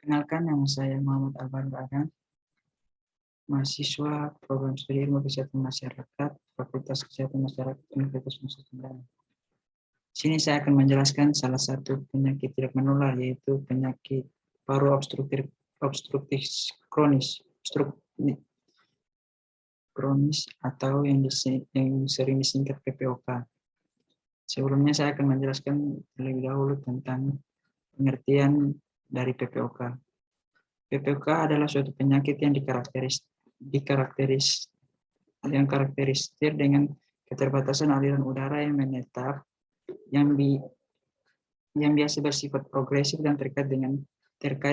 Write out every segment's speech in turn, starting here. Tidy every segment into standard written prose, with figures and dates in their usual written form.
Kenalkan, nama saya Muhammad Albar Bagan, mahasiswa program studi ilmu kesehatan masyarakat, Fakultas Kesehatan Masyarakat Universitas Nusa Tenggara. Di sini saya akan menjelaskan salah satu penyakit tidak menular, yaitu penyakit paru obstruktif kronis, atau yang sering disingkat PPOK. Sebelumnya saya akan menjelaskan terlebih dahulu tentang pengertian dari PPOK. PPOK adalah suatu penyakit yang dikarakteristir dengan keterbatasan aliran udara yang menetap, yang biasa bersifat progresif dan terkait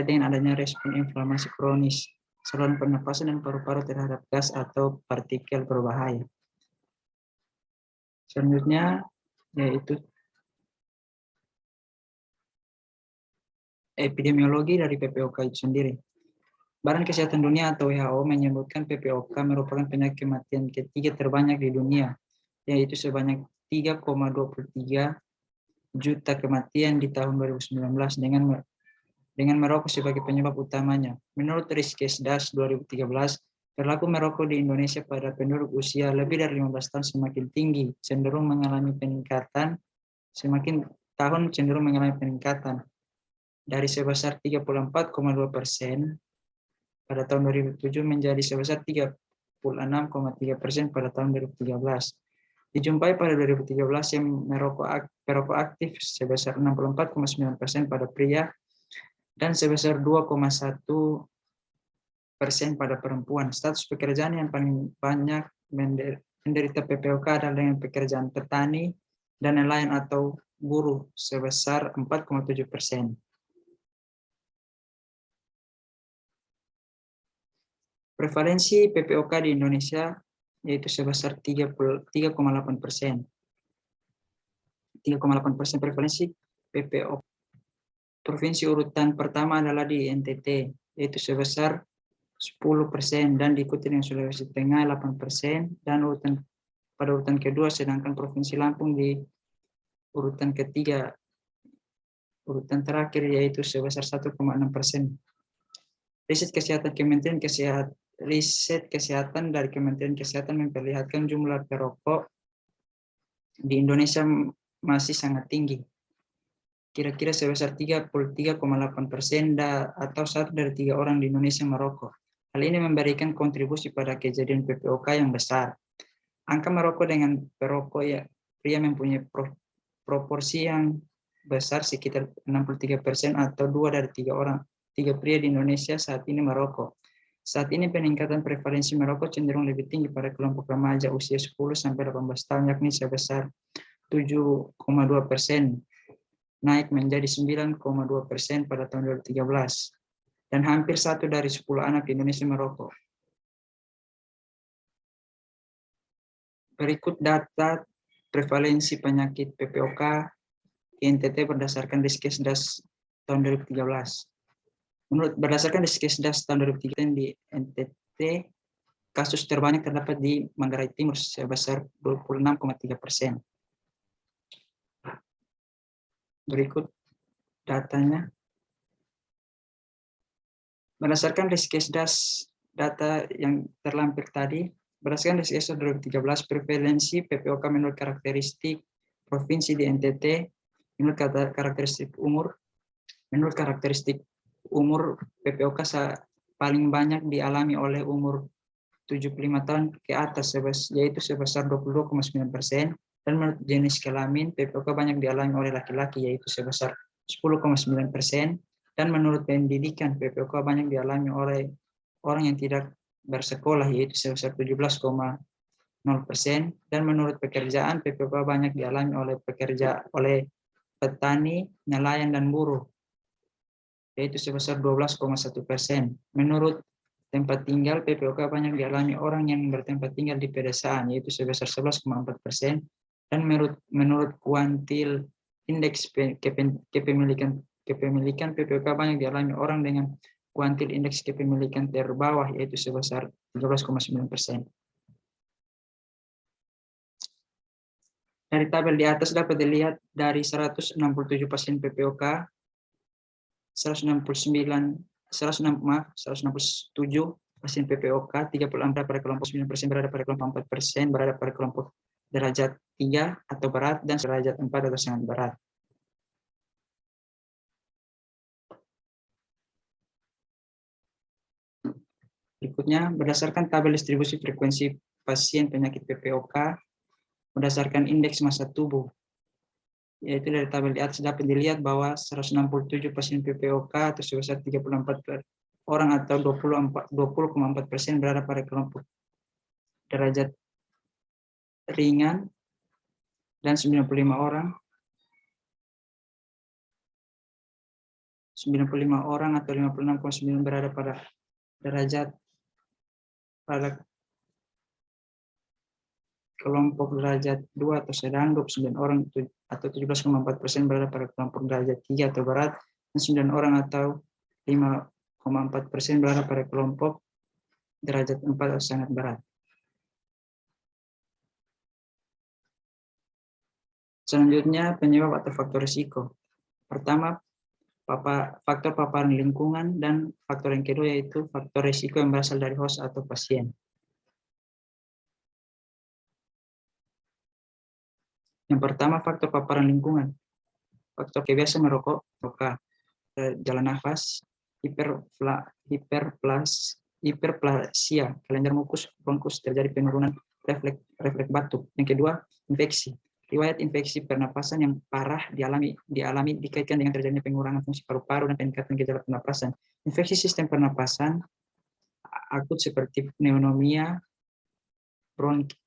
dengan adanya respon inflamasi kronis saluran pernapasan dan paru-paru terhadap gas atau partikel berbahaya. Selanjutnya yaitu epidemiologi dari PPOK itu sendiri. Badan Kesehatan Dunia atau WHO menyebutkan PPOK merupakan penyakit kematian ketiga terbanyak di dunia, yaitu sebanyak 3,23 juta kematian di tahun 2019 dengan merokok sebagai penyebab utamanya. Menurut Riskesdas 2013, perilaku merokok di Indonesia pada penduduk usia lebih dari 15 tahun semakin tinggi, cenderung mengalami peningkatan dari sebesar 34,2% pada tahun 2007 menjadi sebesar 36,3% pada tahun 2013. Dijumpai pada 2013 yang perokok aktif sebesar 64,9% pada pria dan sebesar 2,1% pada perempuan. Status pekerjaan yang paling banyak menderita PPOK adalah dengan pekerjaan petani dan nelayan atau buruh sebesar 4,7%. Prevalensi PPOK di Indonesia yaitu sebesar 3,8%. 3,8% prevalensi PPOK. Provinsi urutan pertama adalah di NTT, yaitu sebesar 10% dan diikuti dengan Sulawesi Tengah 8% dan pada urutan kedua, sedangkan Provinsi Lampung di urutan ketiga. Urutan terakhir yaitu sebesar 1,6%. Riset kesehatan dari Kementerian Kesehatan memperlihatkan jumlah perokok di Indonesia masih sangat tinggi. Kira-kira sebesar 33,8% atau 1 dari 3 orang di Indonesia merokok. Hal ini memberikan kontribusi pada kejadian PPOK yang besar. Angka merokok dengan perokok pria mempunyai proporsi yang besar sekitar 63% atau 2 dari 3 pria di Indonesia saat ini merokok. Saat ini peningkatan prevalensi merokok cenderung lebih tinggi pada kelompok remaja usia 10-18 tahun, yakni sebesar 7,2%, naik menjadi 9,2% pada tahun 2013, dan hampir 1 dari 10 anak di Indonesia merokok. Berikut data prevalensi penyakit PPOK di NTT berdasarkan Riskesdas tahun 2013. Berdasarkan Riskesdas tahun 2013 di NTT, kasus terbanyak terdapat di Manggarai Timur sebesar 26,3%. Berikut datanya. Berdasarkan Riskesdas data yang terlampir tadi, berdasarkan Riskesdas 2013, prevalensi PPOK menurut karakteristik provinsi di NTT, menurut karakteristik umur PPOK paling banyak dialami oleh umur 75 tahun ke atas, yaitu sebesar 22,9%, dan menurut jenis kelamin PPOK banyak dialami oleh laki-laki, yaitu sebesar 10,9%, dan menurut pendidikan PPOK banyak dialami oleh orang yang tidak bersekolah, yaitu sebesar 17,0%, dan menurut pekerjaan PPOK banyak dialami oleh petani, nelayan, dan buruh, yaitu sebesar 12,1%. Menurut tempat tinggal, PPOK banyak dialami orang yang bertempat tinggal di pedesaan, yaitu sebesar 11,4%, dan menurut kuantil indeks kepemilikan PPOK banyak dialami orang dengan kuantil indeks kepemilikan terbawah, yaitu sebesar 13,9%. Dari tabel di atas dapat dilihat dari 167 pasien PPOK, 169 167 pasien PPOK, 34 pada kelompok 9% berada pada kelompok 4% berada pada kelompok derajat 3 atau berat, dan derajat 4 atau sangat berat. Berikutnya, berdasarkan tabel distribusi frekuensi pasien penyakit PPOK, berdasarkan indeks massa tubuh, yaitu dari tabel di atas dapat dilihat bahwa 167 pasien PPOK atau sebesar 34 orang atau 20,4% berada pada kelompok derajat ringan, dan 95 orang atau 56,9% berada pada kelompok derajat 2 atau sedang, 29 orang atau 17,4% berada pada kelompok derajat 3 atau berat, dan 9 orang atau 5,4% berada pada kelompok derajat 4 atau sangat berat. Selanjutnya, penyebab atau faktor risiko. Pertama, faktor paparan lingkungan, dan faktor yang kedua yaitu faktor risiko yang berasal dari host atau pasien. Yang pertama, faktor paparan lingkungan. Faktor kebiasaan merokok, jalan nafas, hiperplasia, kelenjar mukus bronkus, terjadi penurunan refleks batuk. Yang kedua, infeksi. Riwayat infeksi pernapasan yang parah dialami dikaitkan dengan terjadinya pengurangan fungsi paru-paru dan peningkatan gejala pernapasan. Infeksi sistem pernapasan akut seperti pneumonia,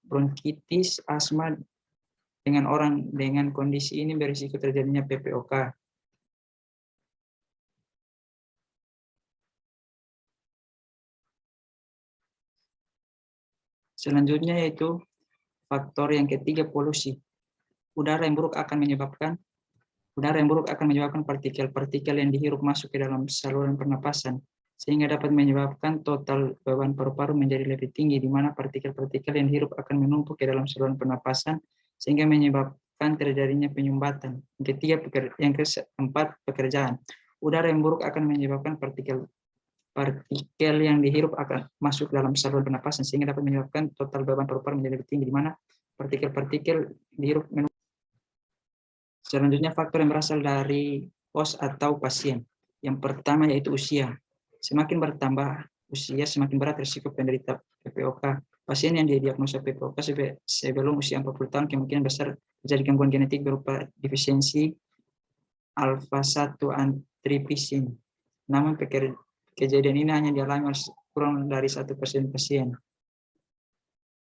bronkitis, asma. Dengan orang dengan kondisi ini berisiko terjadinya PPOK. Selanjutnya yaitu faktor yang ketiga, polusi. Udara yang buruk akan menyebabkan partikel-partikel yang dihirup masuk ke dalam saluran pernapasan, sehingga dapat menyebabkan total beban paru-paru menjadi lebih tinggi, di mana partikel-partikel yang dihirup akan menumpuk ke dalam saluran pernapasan, sehingga menyebabkan terjadinya penyumbatan. Yang keempat, pekerjaan. Udara yang buruk akan menyebabkan partikel yang dihirup akan masuk dalam saluran pernapasan, sehingga dapat menyebabkan total beban paru-paru menjadi lebih tinggi, di mana partikel-partikel dihirup menumpuk. Selanjutnya, faktor yang berasal dari host atau pasien. Yang pertama yaitu usia. Semakin bertambah usia, semakin berat risiko penderita PPOK. Pasien yang didiagnosa PPOK sebelum usia 40 tahun kemungkinan besar terjadi gangguan genetik berupa defisiensi alfa-1 antitrypsin. Namun kejadian ini hanya dialami oleh kurang dari 1% pasien.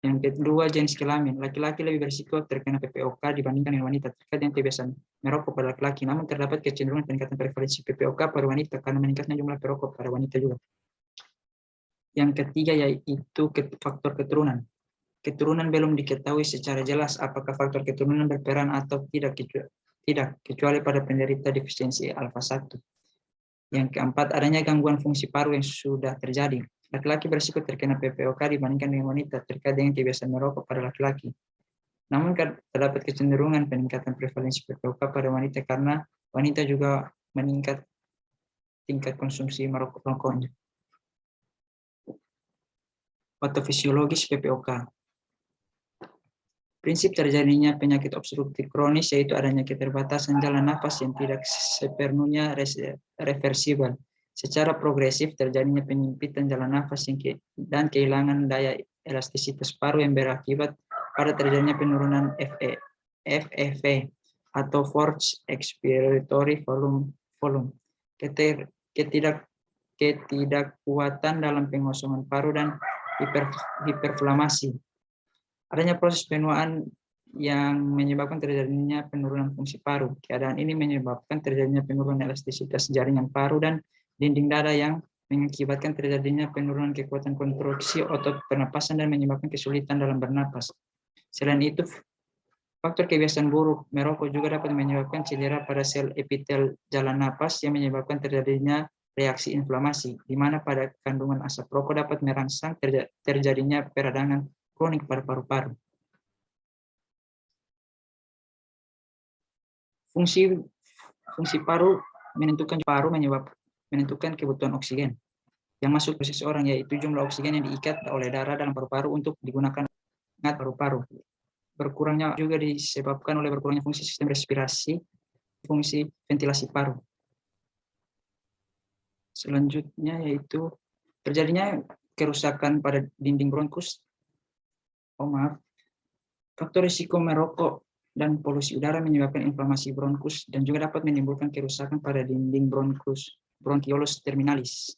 Yang kedua, jenis kelamin. Laki-laki lebih berisiko terkena PPOK dibandingkan dengan wanita terkait dengan kebiasaan merokok pada laki-laki. Namun terdapat kecenderungan peningkatan prevalensi PPOK pada wanita karena meningkatnya jumlah perokok pada wanita juga. Yang ketiga yaitu faktor keturunan. Keturunan belum diketahui secara jelas apakah faktor keturunan berperan atau tidak, kecuali pada penderita defisiensi alfa-1. Yang keempat, adanya gangguan fungsi paru yang sudah terjadi. Laki-laki berisiko terkena PPOK dibandingkan dengan wanita terkait dengan kebiasaan merokok pada laki-laki. Namun terdapat kecenderungan peningkatan prevalensi PPOK pada wanita karena wanita juga meningkat tingkat konsumsi rokoknya. Patofisiologis PPOK. Prinsip terjadinya penyakit obstruktif kronis yaitu adanya keterbatasan jalan nafas yang tidak sepenuhnya reversibel. Secara progresif terjadinya penyempitan jalan nafas dan kehilangan daya elastisitas paru yang berakibat pada terjadinya penurunan FEV atau Forced Expiratory Volume. Ketidakkuatan dalam pengosongan paru dan hiperflamasi. Adanya proses penuaan yang menyebabkan terjadinya penurunan fungsi paru. Keadaan ini menyebabkan terjadinya penurunan elastisitas jaringan paru dan dinding dada yang mengakibatkan terjadinya penurunan kekuatan kontraksi otot pernapasan dan menyebabkan kesulitan dalam bernapas. Selain itu, faktor kebiasaan buruk merokok juga dapat menyebabkan cedera pada sel epitel jalan napas yang menyebabkan terjadinya reaksi inflamasi, di mana pada kandungan asap rokok dapat merangsang terjadinya peradangan kronik pada paru-paru. Fungsi paru menentukan paru menentukan kebutuhan oksigen yang masuk ke seseorang, yaitu jumlah oksigen yang diikat oleh darah dalam paru-paru untuk digunakan paru-paru. Berkurangnya juga disebabkan oleh berkurangnya fungsi sistem respirasi, fungsi ventilasi paru. Selanjutnya yaitu terjadinya kerusakan pada dinding bronkus. Faktor risiko merokok dan polusi udara menyebabkan inflamasi bronkus dan juga dapat menimbulkan kerusakan pada dinding bronkus, bronkiolus terminalis.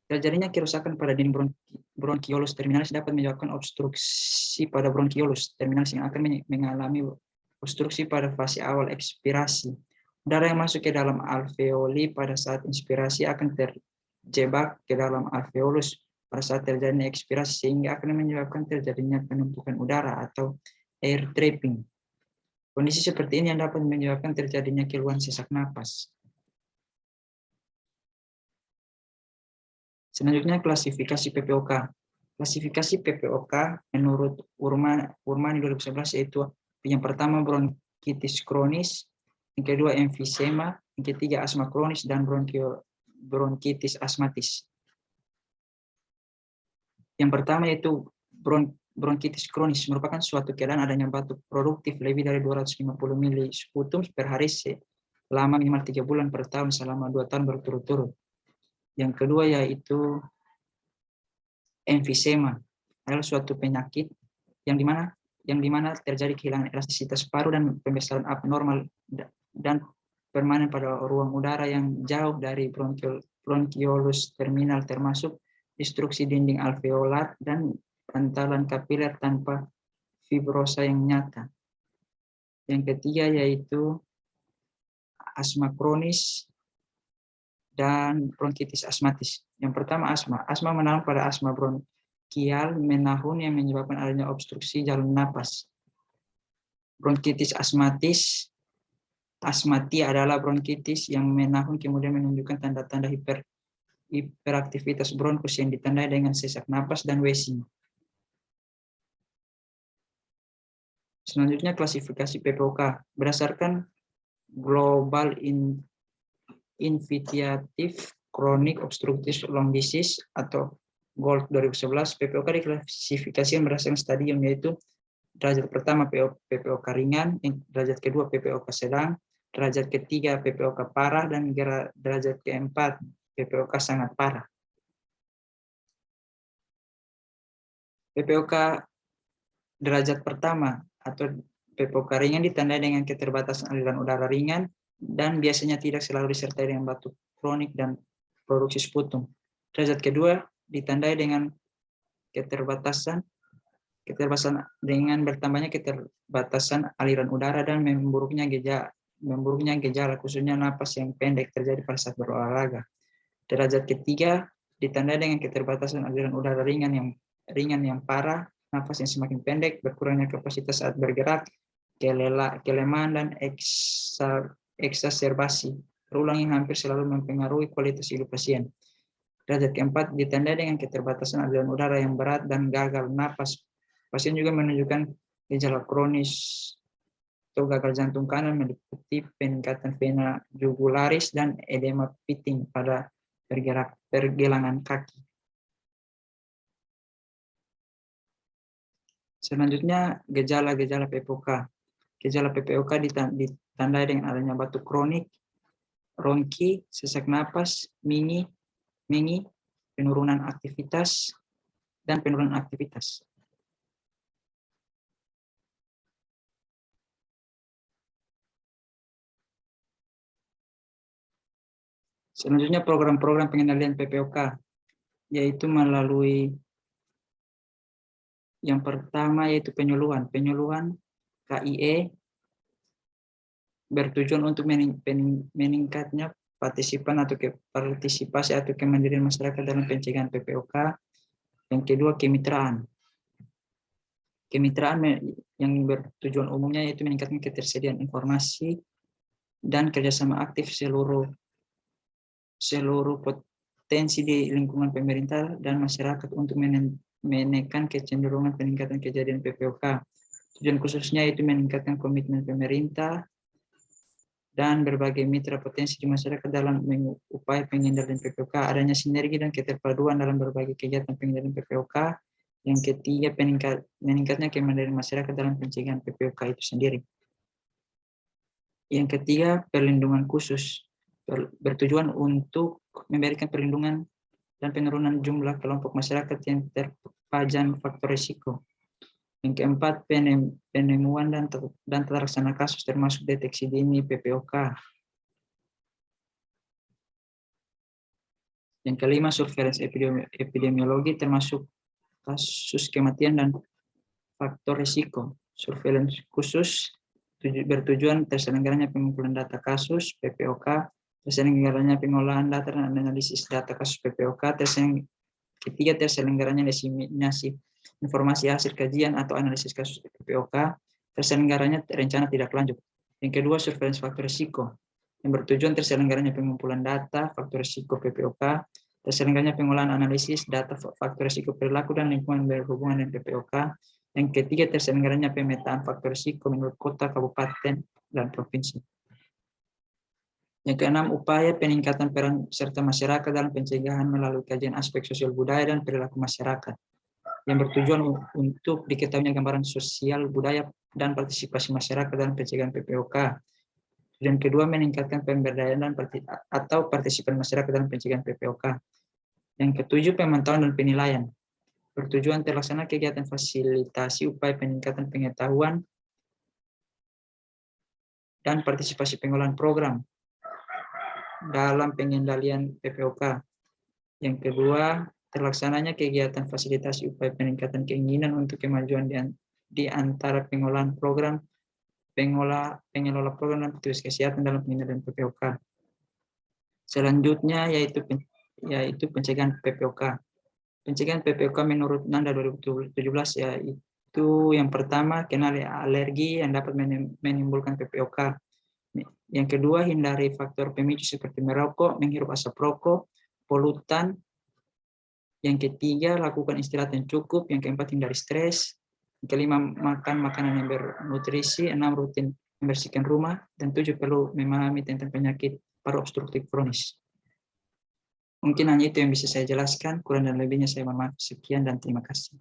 Terjadinya kerusakan pada dinding bronkiolus terminalis dapat menyebabkan obstruksi pada bronkiolus terminalis yang akan mengalami obstruksi pada fase awal ekspirasi. Udara yang masuk ke dalam alveoli pada saat inspirasi akan terjebak ke dalam alveolus pada saat terjadinya ekspirasi, sehingga akan menyebabkan terjadinya penumpukan udara atau air trapping. Kondisi seperti ini yang dapat menyebabkan terjadinya keluhan sesak napas. Selanjutnya klasifikasi PPOK. Klasifikasi PPOK menurut Urmani 2011 yaitu yang pertama bronkitis kronis, yang kedua emfisema, yang ketiga asma kronis, dan bronkitis asmatis. Yang pertama yaitu bronkitis kronis merupakan suatu keadaan adanya batuk produktif lebih dari 250 ml sputum per hari selama minimal 3 bulan per tahun selama 2 tahun berturut-turut. Yang kedua yaitu emfisema, adalah suatu penyakit yang dimana terjadi kehilangan elastisitas paru dan pembesaran abnormal dan permanen pada ruang udara yang jauh dari bronkiolus terminal, termasuk destruksi dinding alveolar dan bantalan kapiler tanpa fibrosa yang nyata. Yang ketiga yaitu asma kronis dan bronkitis asmatis. Yang pertama asma. Asma menahan pada asma bronkial menahun yang menyebabkan adanya obstruksi jalur napas. Bronkitis asmatis. Asmati adalah bronkitis yang menahun kemudian menunjukkan tanda-tanda hiperaktivitas bronkus yang ditandai dengan sesak napas dan wheezing. Selanjutnya klasifikasi PPOK berdasarkan Global Invitative Chronic Obstructive Lung Disease atau GOLD 2011. PPOK diklasifikasikan berdasarkan stadium, yaitu derajat pertama PPOK ringan, derajat kedua PPOK sedang, derajat ketiga PPOK parah, dan derajat keempat PPOK sangat parah. PPOK derajat pertama atau PPOK ringan ditandai dengan keterbatasan aliran udara ringan dan biasanya tidak selalu disertai dengan batuk kronik dan produksi sputum. Derajat kedua ditandai dengan keterbatasan dengan bertambahnya keterbatasan aliran udara dan memburuknya gejala khususnya napas yang pendek terjadi pada saat berolahraga. Derajat ketiga ditandai dengan keterbatasan aliran udara ringan yang parah, napas yang semakin pendek, berkurangnya kapasitas saat bergerak, kelemahan dan eksaserbasi berulang yang hampir selalu mempengaruhi kualitas hidup pasien. Derajat keempat ditandai dengan keterbatasan aliran udara yang berat dan gagal napas. Pasien juga menunjukkan gejala kronis atau gagal jantung kanan meliputi peningkatan vena jugularis dan edema pitting pada pergelangan kaki. Selanjutnya gejala-gejala PPOK. Gejala PPOK ditandai dengan adanya batuk kronik, ronki, sesak napas, mengi, penurunan aktivitas, dan penurunan aktivitas. Selanjutnya program-program pengendalian PPOK, yaitu melalui yang pertama yaitu penyuluhan KIE bertujuan untuk meningkatnya partisipan atau partisipasi atau kemandirian masyarakat dalam pencegahan PPOK. Yang kedua kemitraan yang bertujuan umumnya yaitu meningkatkan ketersediaan informasi dan kerjasama aktif seluruh potensi di lingkungan pemerintah dan masyarakat untuk menekan kecenderungan peningkatan kejadian PPOK. Tujuan khususnya itu meningkatkan komitmen pemerintah dan berbagai mitra potensi di masyarakat dalam upaya pengendalian PPOK, adanya sinergi dan keterpaduan dalam berbagai kegiatan pengendalian PPOK. Yang ketiga, meningkatnya kemandirian masyarakat dalam pencegahan PPOK itu sendiri. Yang ketiga, perlindungan khusus bertujuan untuk memberikan perlindungan dan penurunan jumlah kelompok masyarakat yang terpajan faktor risiko. Yang keempat, penemuan dan terlaksana kasus termasuk deteksi dini PPOK. Yang kelima, surveillance epidemiologi termasuk kasus kematian dan faktor risiko. Surveillance khusus bertujuan terselenggaranya pengumpulan data kasus PPOK, terselenggaranya pengolahan data dan analisis data kasus PPOK, ketiga, terselenggaranya diseminasi informasi hasil kajian atau analisis kasus PPOK, terselenggaranya rencana tidak lanjut. Yang kedua, surveillance faktor risiko, yang bertujuan terselenggaranya pengumpulan data faktor risiko PPOK, terselenggaranya pengolahan analisis data faktor risiko perilaku dan lingkungan berhubungan dengan PPOK. Yang ketiga, terselenggaranya pemetaan faktor risiko menurut kota, kabupaten, dan provinsi. Yang keenam, upaya peningkatan peran serta masyarakat dalam pencegahan melalui kajian aspek sosial budaya dan perilaku masyarakat, yang bertujuan untuk diketahuinya gambaran sosial budaya dan partisipasi masyarakat dalam pencegahan PPOK. Dan kedua, meningkatkan pemberdayaan atau partisipan masyarakat dalam pencegahan PPOK. Yang ketujuh, pemantauan dan penilaian, bertujuan terlaksana kegiatan fasilitasi upaya peningkatan pengetahuan dan partisipasi pengolahan program dalam pengendalian PPOK. Yang kedua, terlaksananya kegiatan fasilitasi upaya peningkatan keinginan untuk kemajuan di antara pengolahan program, pengelola program dan petugas kesehatan dalam pengendalian PPOK. Selanjutnya yaitu pencegahan PPOK. Pencegahan PPOK menurut Nanda 2017 yaitu yang pertama, kenali alergi yang dapat menimbulkan PPOK. Yang kedua, hindari faktor pemicu seperti merokok, menghirup asap rokok, polutan. Yang ketiga, lakukan istirahat yang cukup. Yang keempat, hindari stres. Yang kelima, makan makanan yang bernutrisi. 6, rutin membersihkan rumah. Dan 7, perlu memahami tentang penyakit paru obstruktif kronis. Mungkin hanya itu yang bisa saya jelaskan. Kurang dan lebihnya saya mohon maaf. Sekian dan terima kasih.